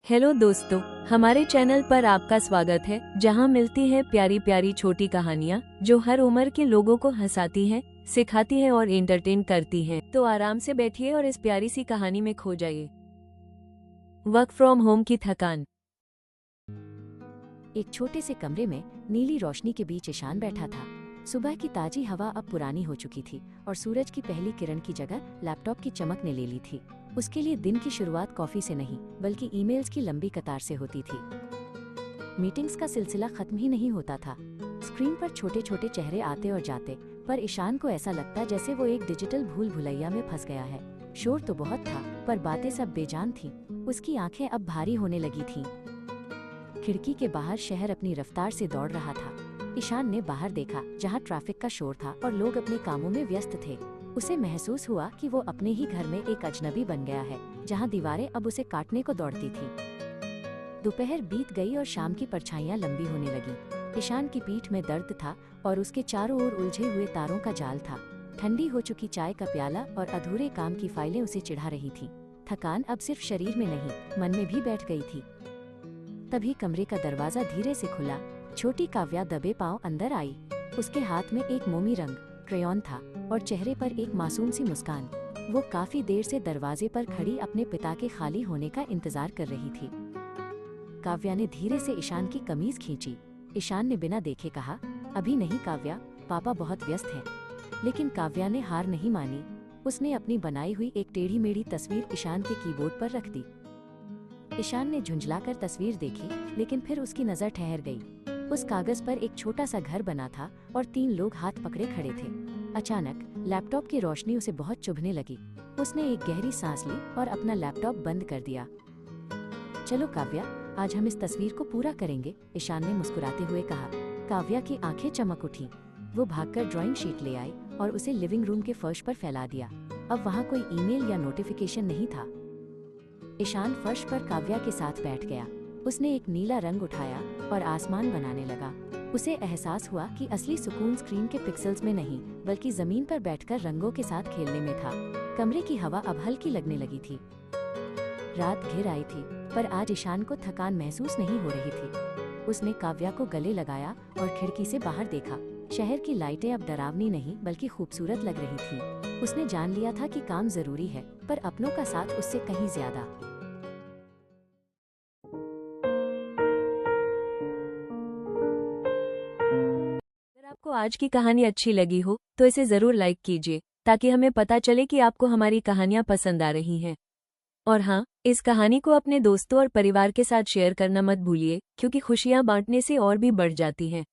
Hello दोस्तों, हमारे channel पर आपका स्वागत है, जहां मिलती है प्यारी प्यारी छोटी कहानियां जो हर उम्र के लोगों को हंसाती हैं, सिखाती हैं और एंटरटेन करती हैं। तो आराम से बैठिए और इस प्यारी सी कहानी में खो जाइए। वर्क फ्रॉम होम की थकान। एक छोटे से कमरे में नीली रोशनी के बीच ईशान बैठा था। सुबह की ताजी हवा अब पुरानी हो चुकी थी और सूरज की पहली किरण की जगह लैपटॉप की चमक ने ले ली थी। उसके लिए दिन की शुरुआत कॉफी से नहीं बल्कि ईमेल्स की लंबी कतार से होती थी। मीटिंग्स का सिलसिला खत्म ही नहीं होता था। स्क्रीन पर छोटे छोटे चेहरे आते और जाते, पर ईशान को ऐसा लगता जैसे वो एक डिजिटल भूल भुलैया में फंस गया है। शोर तो बहुत था, पर बातें सब बेजान थीं। उसकी आंखें अब भारी होने लगी थीं। खिड़की के बाहर शहर अपनी रफ्तार से दौड़ रहा था। ईशान ने बाहर देखा, जहां ट्रैफिक का शोर था और लोग अपने कामों में व्यस्त थे। उसे महसूस हुआ कि वो अपने ही घर में एक अजनबी बन गया है, जहां दीवारें अब उसे काटने को दौड़ती थीं। दोपहर बीत गई और शाम की परछाइयां लंबी होने लगी। ईशान की पीठ में दर्द था और उसके चारों ओर उलझे हुए तारों का जाल था। ठंडी हो चुकी चाय का प्याला और अधूरे काम की फाइलें उसे चिढ़ा रही थीं। थकान अब सिर्फ शरीर में नहीं, मन में भी बैठ गई थी। तभी कमरे का दरवाजा धीरे से खुला। छोटी काव्या दबे पांव अंदर आई। उसके हाथ में एक मोमी रंग क्रेयॉन था और चेहरे पर एक मासूम सी मुस्कान। वो काफी देर से दरवाजे पर खड़ी अपने पिता के खाली होने का इंतजार कर रही थी। काव्या ने धीरे से ईशान की कमीज खींची। ईशान ने बिना देखे कहा, अभी नहीं काव्या, पापा बहुत व्यस्त हैं। लेकिन काव्या ने हार नहीं मानी। उसने अपनी बनाई हुई एक टेढ़ी मेढ़ी तस्वीर ईशान के कीबोर्ड पर रख दी। ईशान ने झुंझलाकर तस्वीर देखी, लेकिन फिर उसकी नजर ठहर गई। उस कागज पर एक छोटा सा घर बना था और 3 लोग हाथ पकड़े खड़े थे। अचानक लैपटॉप की रोशनी उसे बहुत चुभने लगी। उसने एक गहरी सांस ली और अपना लैपटॉप बंद कर दिया। चलो काव्या, आज हम इस तस्वीर को पूरा करेंगे, ईशान ने मुस्कुराते हुए कहा। काव्या की आंखें चमक उठी। वो भागकर ड्राइंग शीट ले आई और उसे लिविंग रूम के फर्श पर फैला दिया। अब वहाँ कोई ईमेल या नोटिफिकेशन नहीं था। ईशान फर्श पर काव्या के साथ बैठ गया। उसने एक नीला रंग उठाया और आसमान बनाने लगा। उसे एहसास हुआ कि असली सुकून स्क्रीन के पिक्सेल्स में नहीं, बल्कि जमीन पर बैठकर रंगों के साथ खेलने में था। कमरे की हवा अब हल्की लगने लगी थी। रात घिर आई थी, पर आज ईशान को थकान महसूस नहीं हो रही थी। उसने काव्या को गले लगाया और खिड़की से बाहर देखा। शहर की लाइटें अब डरावनी नहीं बल्कि खूबसूरत लग रही थीं। उसने जान लिया था कि काम जरूरी है, पर अपनों का साथ उससे कहीं ज्यादा। अगर आपको आज की कहानी अच्छी लगी हो तो इसे जरूर लाइक कीजिए, ताकि हमें पता चले कि आपको हमारी कहानियां पसंद आ रही हैं। और हाँ, इस कहानी को अपने दोस्तों और परिवार के साथ शेयर करना मत भूलिए, क्योंकि खुशियां बांटने से और भी बढ़ जाती हैं।